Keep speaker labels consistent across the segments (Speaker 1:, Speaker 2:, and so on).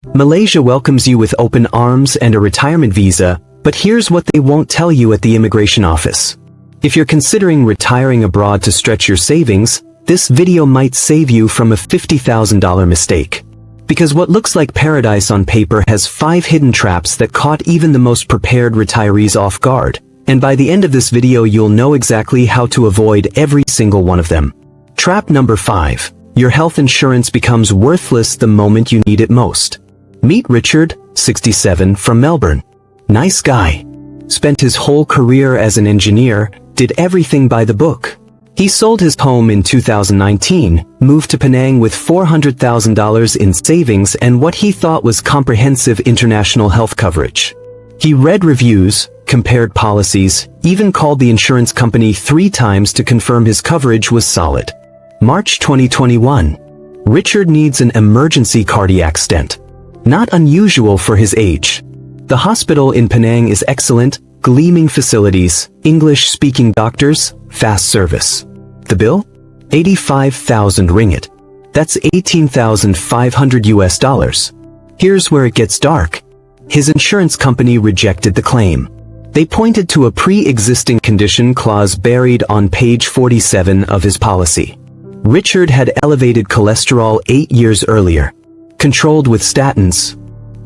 Speaker 1: Malaysia welcomes you with open arms and a retirement visa, but here's what they won't tell you at the immigration office. If you're considering retiring abroad to stretch your savings, this video might save you from a $50,000 mistake. Because what looks like paradise on paper has 5 hidden traps that caught even the most prepared retirees off guard. And by the end of this video you'll know exactly how to avoid every single one of them. Trap number 5. Your health insurance becomes worthless the moment you need it most. Meet Richard, 67, from Melbourne. Nice guy. Spent his whole career as an engineer, did everything by the book. He sold his home in 2019, moved to Penang with $400,000 in savings and what he thought was comprehensive international health coverage. He read reviews, compared policies, even called the insurance company 3 times to confirm his coverage was solid. March 2021. Richard needs an emergency cardiac stent. Not unusual for his age. The hospital in Penang is excellent, gleaming facilities, English-speaking doctors, fast service. The bill? 85,000 ringgit. That's 18,500 US dollars. Here's where it gets dark. His insurance company rejected the claim. They pointed to a pre-existing condition clause buried on page 47 of his policy. Richard had elevated cholesterol 8 years earlier. Controlled with statins.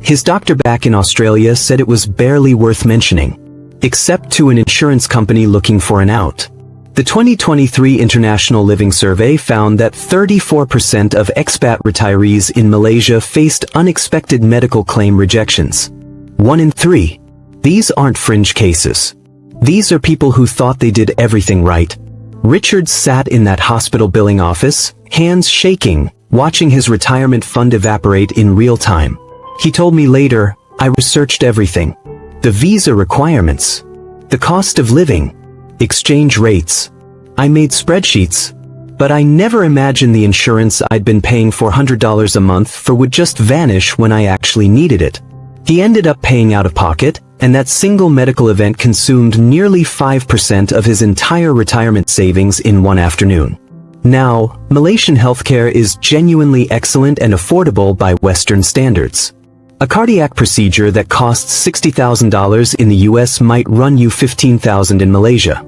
Speaker 1: His doctor back in Australia said it was barely worth mentioning. Except to an insurance company looking for an out. The 2023 International Living Survey found that 34% of expat retirees in Malaysia faced unexpected medical claim rejections. 1 in 3. These aren't fringe cases. These are people who thought they did everything right. Richard sat in that hospital billing office, hands shaking, watching his retirement fund evaporate in real time. He told me later, I researched everything. The visa requirements. The cost of living. Exchange rates. I made spreadsheets. But I never imagined the insurance I'd been paying $400 a month for would just vanish when I actually needed it. He ended up paying out of pocket, and that single medical event consumed nearly 5% of his entire retirement savings in one afternoon. Now, Malaysian healthcare is genuinely excellent and affordable by Western standards. A cardiac procedure that costs $60,000 in the US might run you $15,000 in Malaysia.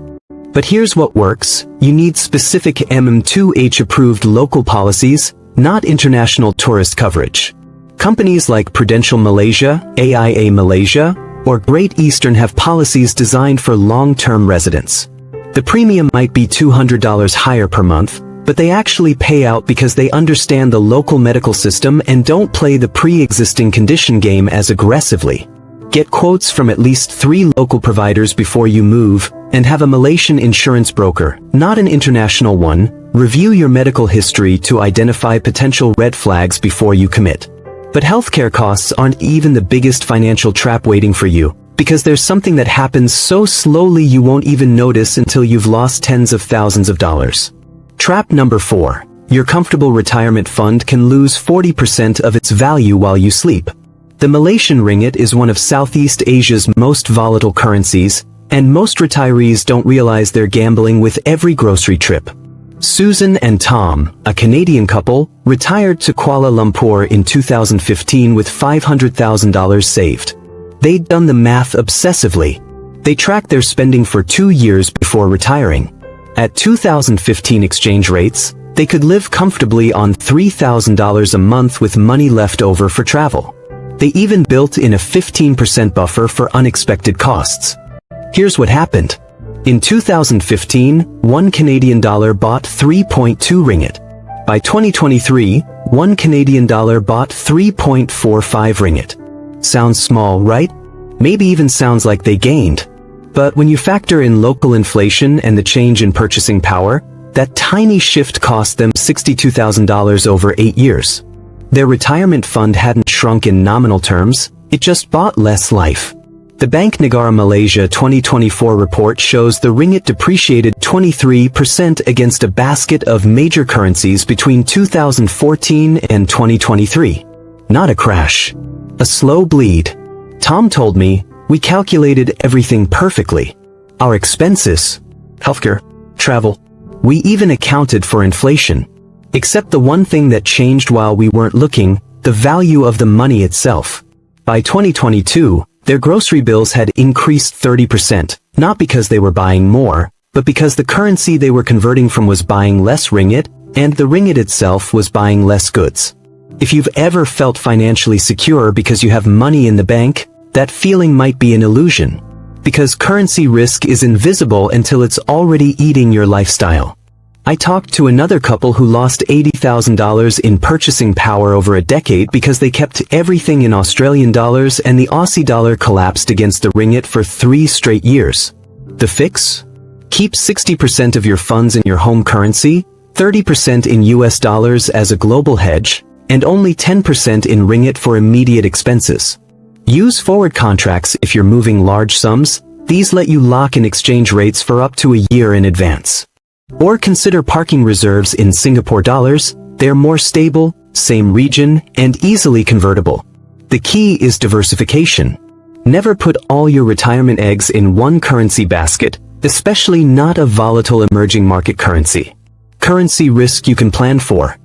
Speaker 1: But here's what works. You need specific MM2H approved local policies, not international tourist coverage. Companies like Prudential Malaysia, AIA Malaysia, or Great Eastern have policies designed for long-term residents. The premium might be $200 higher per month, but they actually pay out because they understand the local medical system and don't play the pre-existing condition game as aggressively. Get quotes from at least 3 local providers before you move, and have a Malaysian insurance broker, not an international one, review your medical history to identify potential red flags before you commit. But healthcare costs aren't even the biggest financial trap waiting for you, because there's something that happens so slowly you won't even notice until you've lost tens of thousands of dollars. Trap number 4. Your comfortable retirement fund can lose 40% of its value while you sleep. The Malaysian ringgit is one of Southeast Asia's most volatile currencies, and most retirees don't realize they're gambling with every grocery trip. Susan and Tom, a Canadian couple, retired to Kuala Lumpur in 2015 with $500,000 saved. They'd done the math obsessively. They tracked their spending for 2 years before retiring. At 2015 exchange rates, they could live comfortably on $3,000 a month with money left over for travel. They even built in a 15% buffer for unexpected costs. Here's what happened. In 2015, 1 Canadian dollar bought 3.2 ringgit. By 2023, 1 Canadian dollar bought 3.45 ringgit. Sounds small, right? Maybe even sounds like they gained. But when you factor in local inflation and the change in purchasing power, that tiny shift cost them $62,000 over 8 years. Their retirement fund hadn't shrunk in nominal terms, it just bought less life. The Bank Negara Malaysia 2024 report shows the ringgit depreciated 23% against a basket of major currencies between 2014 and 2023. Not a crash. A slow bleed. Tom told me, we calculated everything perfectly. Our expenses, healthcare, travel. We even accounted for inflation. Except the one thing that changed while we weren't looking, the value of the money itself. By 2022, their grocery bills had increased 30%, not because they were buying more, but because the currency they were converting from was buying less ringgit, and the ringgit itself was buying less goods. If you've ever felt financially secure because you have money in the bank, that feeling might be an illusion. Because currency risk is invisible until it's already eating your lifestyle. I talked to another couple who lost $80,000 in purchasing power over a decade because they kept everything in Australian dollars and the Aussie dollar collapsed against the ringgit for 3 straight years. The fix? Keep 60% of your funds in your home currency, 30% in US dollars as a global hedge, and only 10% in ringgit for immediate expenses. Use forward contracts if you're moving large sums. These let you lock in exchange rates for up to a year in advance. Or consider parking reserves in Singapore dollars. They're more stable, same region, and easily convertible. The key is diversification. Never put all your retirement eggs in one currency basket, especially not a volatile emerging market currency. Currency risk you can plan for.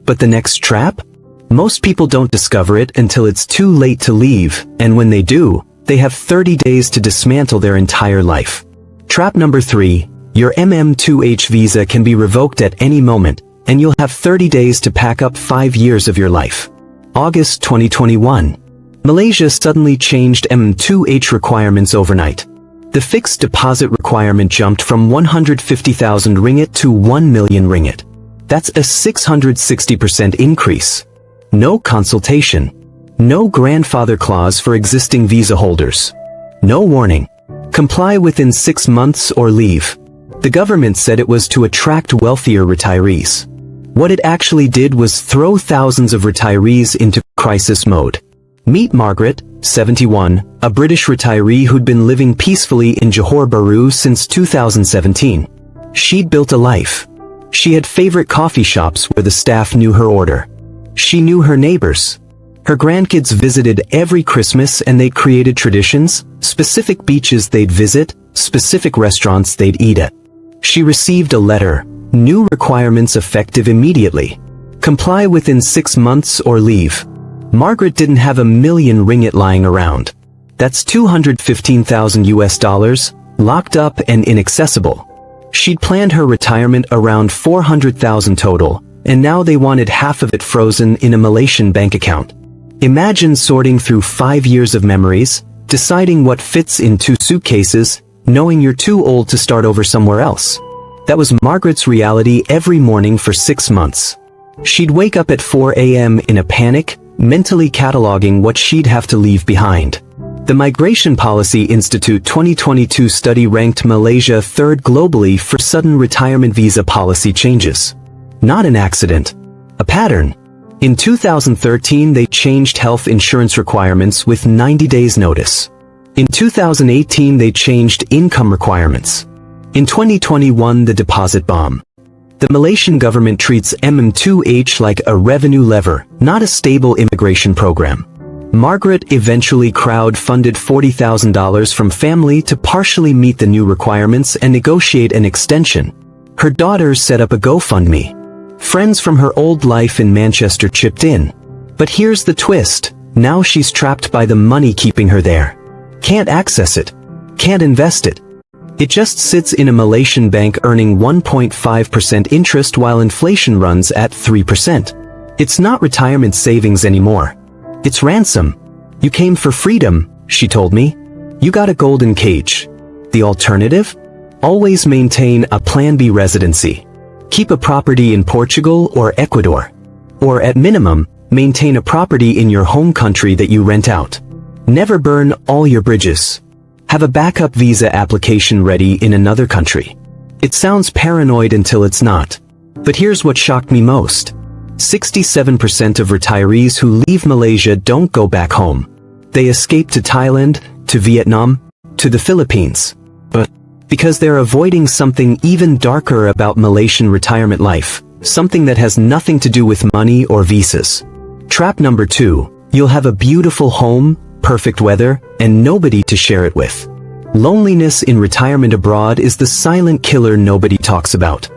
Speaker 1: But the next trap? Most people don't discover it until it's too late to leave, and when they do, they have 30 days to dismantle their entire life. Trap number 3. Your MM2H visa can be revoked at any moment, and you'll have 30 days to pack up 5 years of your life. August 2021. Malaysia suddenly changed MM2H requirements overnight. The fixed deposit requirement jumped from 150,000 ringgit to 1 million ringgit. That's a 660% increase. No consultation. No grandfather clause for existing visa holders. No warning. Comply within 6 months or leave. The government said it was to attract wealthier retirees. What it actually did was throw thousands of retirees into crisis mode. Meet Margaret, 71, a British retiree who'd been living peacefully in Johor Bahru since 2017. She'd built a life. She had favorite coffee shops where the staff knew her order. She knew her neighbors. Her grandkids visited every Christmas and they created traditions, specific beaches they'd visit, specific restaurants they'd eat at. She received a letter, new requirements effective immediately. Comply within 6 months or leave. Margaret didn't have 1 million ringgit lying around. That's 215,000 US dollars, locked up and inaccessible. She'd planned her retirement around 400,000 total, and now they wanted half of it frozen in a Malaysian bank account. Imagine sorting through 5 years of memories, deciding what fits in 2 suitcases, knowing you're too old to start over somewhere else. That was Margaret's reality every morning for 6 months. She'd wake up at 4 a.m. in a panic, mentally cataloging what she'd have to leave behind. The Migration Policy Institute 2022 study ranked Malaysia 3rd globally for sudden retirement visa policy changes. Not an accident. A pattern. In 2013 they changed health insurance requirements with 90 days notice. In 2018 they changed income requirements. In 2021 the deposit bomb. The Malaysian government treats MM2H like a revenue lever, not a stable immigration program. Margaret eventually crowd-funded $40,000 from family to partially meet the new requirements and negotiate an extension. Her daughters set up a GoFundMe. Friends from her old life in Manchester chipped in. But here's the twist. Now she's trapped by the money keeping her there. Can't access it. Can't invest it. It just sits in a Malaysian bank earning 1.5% interest while inflation runs at 3%. It's not retirement savings anymore. It's ransom. You came for freedom, she told me. You got a golden cage. The alternative? Always maintain a Plan B residency. Keep a property in Portugal or Ecuador. Or at minimum, maintain a property in your home country that you rent out. Never burn all your bridges. Have a backup visa application ready in another country. It sounds paranoid until it's not. But here's what shocked me most. 67% of retirees who leave Malaysia don't go back home. They escape to Thailand, to Vietnam, to the Philippines. But because they're avoiding something even darker about Malaysian retirement life, something that has nothing to do with money or visas. Trap number 2, you'll have a beautiful home, perfect weather, and nobody to share it with. Loneliness in retirement abroad is the silent killer nobody talks about.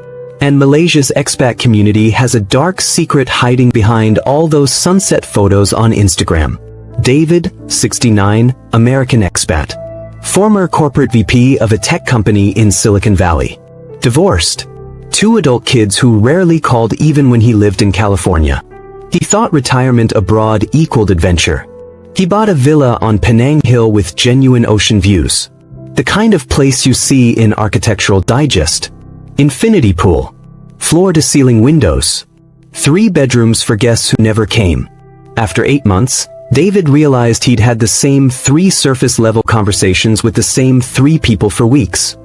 Speaker 1: And Malaysia's expat community has a dark secret hiding behind all those sunset photos on Instagram. David, 69, American expat. Former corporate VP of a tech company in Silicon Valley. Divorced. 2 adult kids who rarely called even when he lived in California. He thought retirement abroad equaled adventure. He bought a villa on Penang Hill with genuine ocean views. The kind of place you see in Architectural Digest. Infinity pool. Floor-to-ceiling windows. 3 bedrooms for guests who never came. After 8 months, David realized he'd had the same 3 surface-level conversations with the same 3 people for weeks.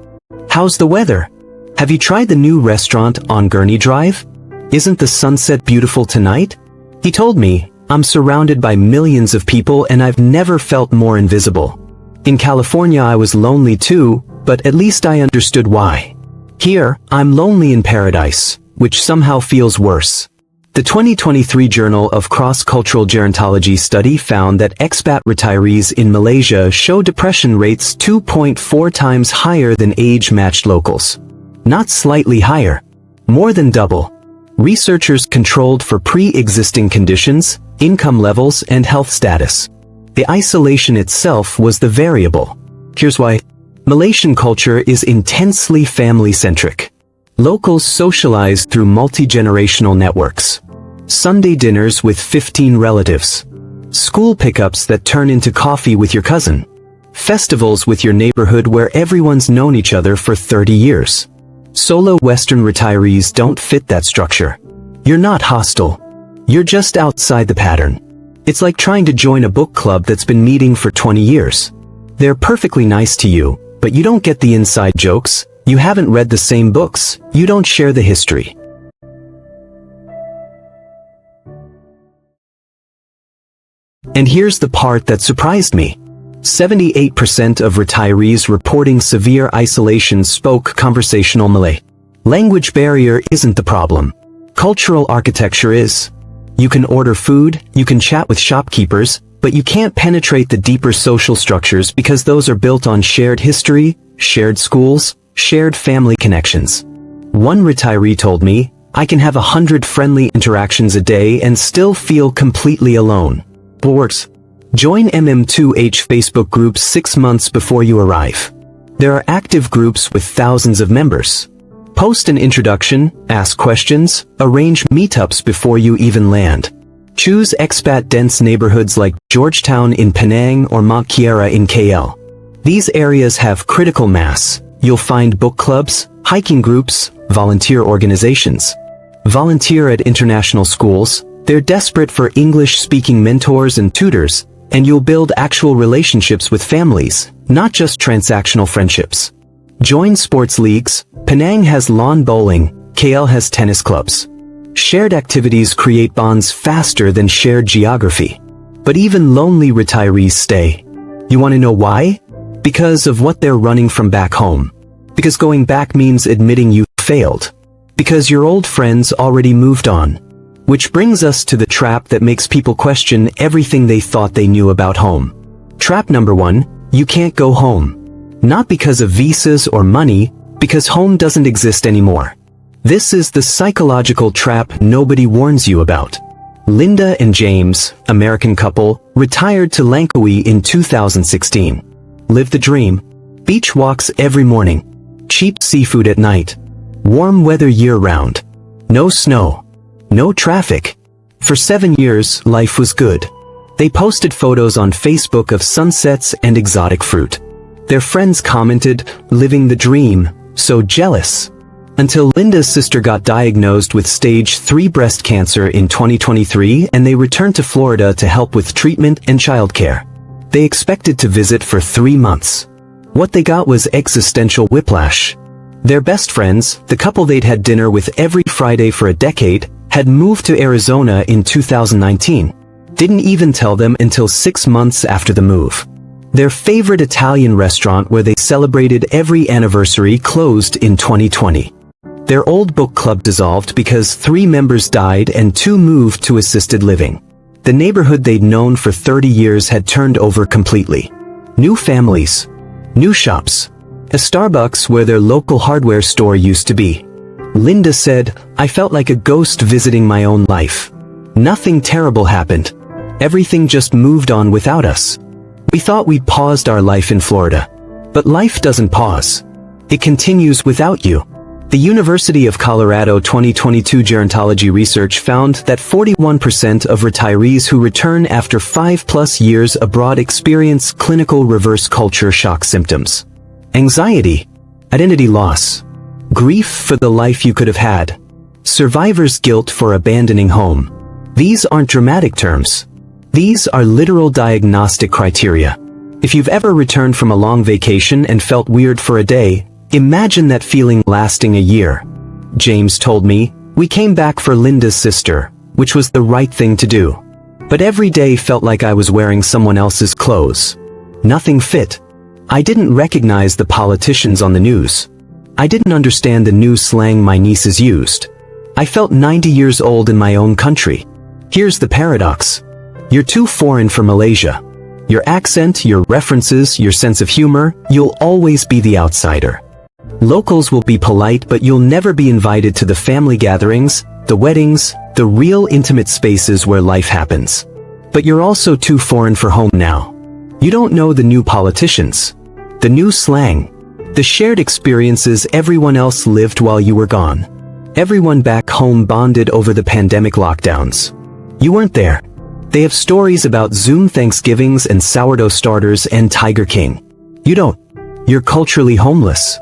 Speaker 1: How's the weather? Have you tried the new restaurant on Gurney Drive? Isn't the sunset beautiful tonight? He told me, I'm surrounded by millions of people and I've never felt more invisible. In California I was lonely too, but at least I understood why. Here, I'm lonely in paradise, which somehow feels worse. The 2023 Journal of Cross-Cultural Gerontology study found that expat retirees in Malaysia show depression rates 2.4 times higher than age-matched locals. Not slightly higher. More than double. Researchers controlled for pre-existing conditions, income levels, and health status. The isolation itself was the variable. Here's why. Malaysian culture is intensely family-centric. Locals socialize through multi-generational networks. Sunday dinners with 15 relatives. School pickups that turn into coffee with your cousin. Festivals with your neighborhood where everyone's known each other for 30 years. Solo Western retirees don't fit that structure. You're not hostile. You're just outside the pattern. It's like trying to join a book club that's been meeting for 20 years. They're perfectly nice to you, but you don't get the inside jokes, you haven't read the same books, you don't share the history. And here's the part that surprised me. 78% of retirees reporting severe isolation spoke conversational Malay. Language barrier isn't the problem. Cultural architecture is. You can order food, you can chat with shopkeepers, but you can't penetrate the deeper social structures because those are built on shared history, shared schools, shared family connections. One retiree told me, I can have 100 friendly interactions a day and still feel completely alone. Works. Join MM2H Facebook groups 6 months before you arrive. There are active groups with thousands of members. Post an introduction, ask questions, arrange meetups before you even land. Choose expat-dense neighborhoods like Georgetown in Penang or Mount Kiara in KL. These areas have critical mass. You'll find book clubs, hiking groups, volunteer organizations. Volunteer at international schools. They're desperate for English-speaking mentors and tutors, and you'll build actual relationships with families, not just transactional friendships. Join sports leagues. Penang has lawn bowling, KL has tennis clubs. Shared activities create bonds faster than shared geography. But even lonely retirees stay. You want to know why? Because of what they're running from back home. Because going back means admitting you failed. Because your old friends already moved on. Which brings us to the trap that makes people question everything they thought they knew about home. Trap number 1, you can't go home. Not because of visas or money, because home doesn't exist anymore. This is the psychological trap nobody warns you about. Linda and James, American couple, retired to Langkawi in 2016. Live the dream. Beach walks every morning. Cheap seafood at night. Warm weather year-round. No snow. No traffic. For 7 years, life was good. They posted photos on Facebook of sunsets and exotic fruit. Their friends commented, living the dream, so jealous. Until Linda's sister got diagnosed with stage 3 breast cancer in 2023 and they returned to Florida to help with treatment and childcare. They expected to visit for 3 months. What they got was existential whiplash. Their best friends, the couple they'd had dinner with every Friday for a decade, had moved to Arizona in 2019. Didn't even tell them until 6 months after the move. Their favorite Italian restaurant where they celebrated every anniversary closed in 2020. Their old book club dissolved because 3 members died and 2 moved to assisted living. The neighborhood they'd known for 30 years had turned over completely. New families. New shops. A Starbucks where their local hardware store used to be. Linda said, "I felt like a ghost visiting my own life. Nothing terrible happened. Everything just moved on without us. We thought we'd paused our life in Florida. But life doesn't pause. It continues without you." The University of Colorado 2022 gerontology research found that 41% of retirees who return after 5+ years abroad experience clinical reverse culture shock symptoms. Anxiety, identity loss, grief for the life you could have had, survivor's guilt for abandoning home. These aren't dramatic terms. These are literal diagnostic criteria. If you've ever returned from a long vacation and felt weird for a day, imagine that feeling lasting a year. James told me, "We came back for Linda's sister, which was the right thing to do. But every day felt like I was wearing someone else's clothes. Nothing fit. I didn't recognize the politicians on the news. I didn't understand the new slang my nieces used. I felt 90 years old in my own country." Here's the paradox. You're too foreign for Malaysia. Your accent, your references, your sense of humor, you'll always be the outsider. Locals will be polite, but you'll never be invited to the family gatherings, the weddings, the real intimate spaces where life happens. But you're also too foreign for home now. You don't know the new politicians, the new slang, the shared experiences everyone else lived while you were gone. Everyone back home bonded over the pandemic lockdowns. You weren't there. They have stories about Zoom Thanksgivings and sourdough starters and Tiger King. You don't. You're culturally homeless.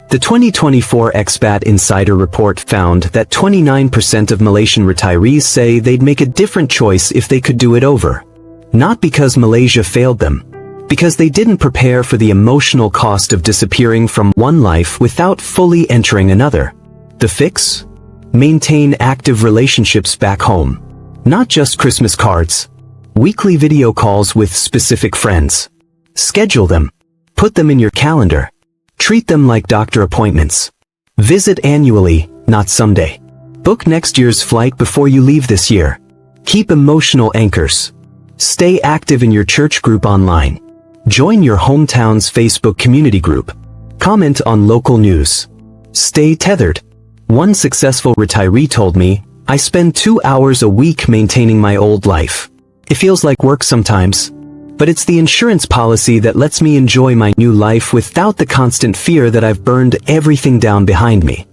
Speaker 1: The 2024 Expat Insider report found that 29% of Malaysian retirees say they'd make a different choice if they could do it over. Not because Malaysia failed them, because they didn't prepare for the emotional cost of disappearing from one life without fully entering another. The fix? Maintain active relationships back home. Not just Christmas cards. Weekly video calls with specific friends. Schedule them. Put them in your calendar. Treat them like doctor appointments. Visit annually, not someday. Book next year's flight before you leave this year. Keep emotional anchors. Stay active in your church group online. Join your hometown's Facebook community group. Comment on local news. Stay tethered. One successful retiree told me, "I spend 2 hours a week maintaining my old life. It feels like work sometimes, but it's the insurance policy that lets me enjoy my new life without the constant fear that I've burned everything down behind me."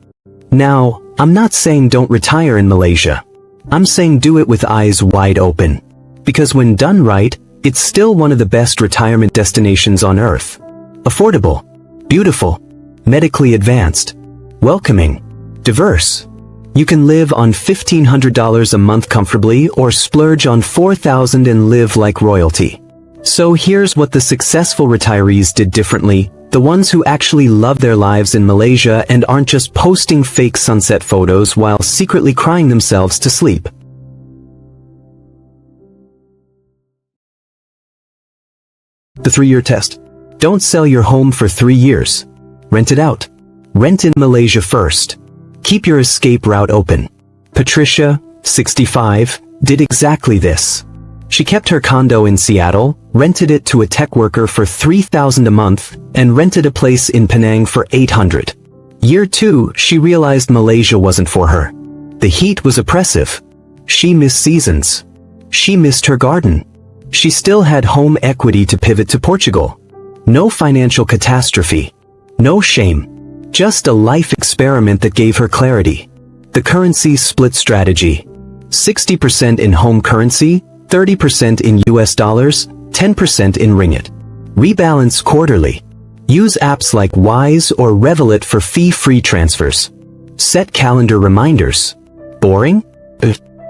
Speaker 1: Now, I'm not saying don't retire in Malaysia. I'm saying do it with eyes wide open. Because when done right, it's still one of the best retirement destinations on earth. Affordable, beautiful, medically advanced, welcoming, diverse. You can live on $1,500 a month comfortably or splurge on $4,000 and live like royalty. So here's what the successful retirees did differently, the ones who actually love their lives in Malaysia and aren't just posting fake sunset photos while secretly crying themselves to sleep. The 3-year test. Don't sell your home for 3 years. Rent it out. Rent in Malaysia first. Keep your escape route open. Patricia, 65, did exactly this. She kept her condo in Seattle, rented it to a tech worker for $3,000 a month, and rented a place in Penang for $800. Year 2, she realized Malaysia wasn't for her. The heat was oppressive. She missed seasons. She missed her garden. She still had home equity to pivot to Portugal. No financial catastrophe. No shame. Just a life experiment that gave her clarity. The currency split strategy. 60% in home currency, 30% in US dollars, 10% in ringgit. Rebalance quarterly. Use apps like Wise or Revolut for fee-free transfers. Set calendar reminders. Boring?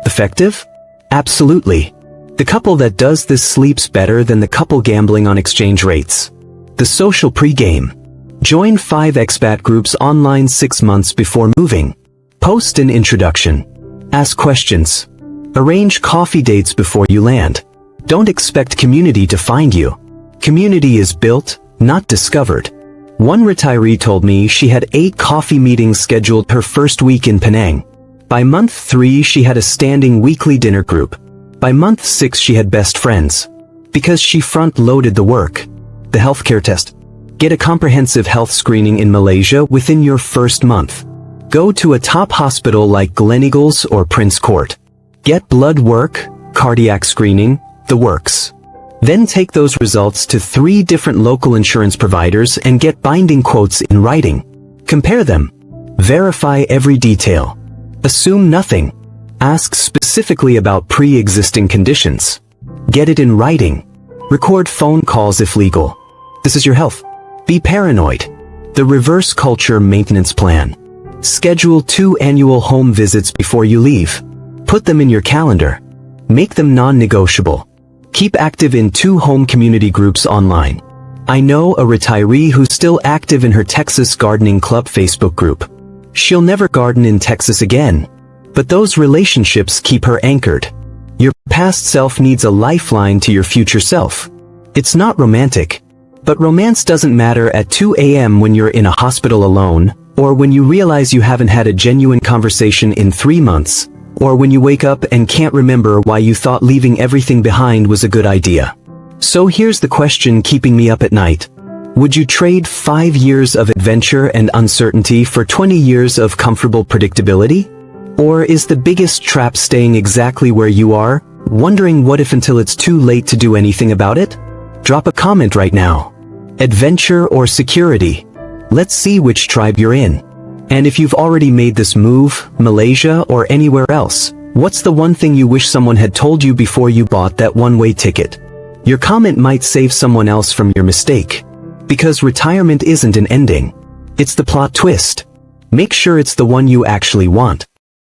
Speaker 1: Effective? Absolutely. The couple that does this sleeps better than the couple gambling on exchange rates. The social pregame. Join 5 expat groups online 6 months before moving. Post an introduction. Ask questions. Arrange coffee dates before you land. Don't expect community to find you. Community is built, not discovered. One retiree told me she had 8 coffee meetings scheduled her first week in Penang. By month 3 she had a standing weekly dinner group. By month 6 she had best friends. Because she front-loaded the work. The healthcare test. Get a comprehensive health screening in Malaysia within your first month. Go to a top hospital like Gleneagles or Prince Court. Get blood work, cardiac screening, the works. Then take those results to 3 different local insurance providers and get binding quotes in writing. Compare them. Verify every detail. Assume nothing. Ask specifically about pre-existing conditions. Get it in writing. Record phone calls if legal. This is your health. Be paranoid. The reverse culture maintenance plan. Schedule 2 annual home visits before you leave. Put them in your calendar. Make them non-negotiable. Keep active in 2 home community groups online. I know a retiree who's still active in her Texas Gardening Club Facebook group. She'll never garden in Texas again. But those relationships keep her anchored. Your past self needs a lifeline to your future self. It's not romantic. But romance doesn't matter at 2 a.m. when you're in a hospital alone, or when you realize you haven't had a genuine conversation in 3 months, or when you wake up and can't remember why you thought leaving everything behind was a good idea. So here's the question keeping me up at night. Would you trade 5 years of adventure and uncertainty for 20 years of comfortable predictability? Or is the biggest trap staying exactly where you are, wondering what if until it's too late to do anything about it? Drop a comment right now. Adventure or security? Let's see which tribe you're in. And if you've already made this move, Malaysia or anywhere else, what's the one thing you wish someone had told you before you bought that one-way ticket? Your comment might save someone else from your mistake. Because retirement isn't an ending. It's the plot twist. Make sure it's the one you actually want.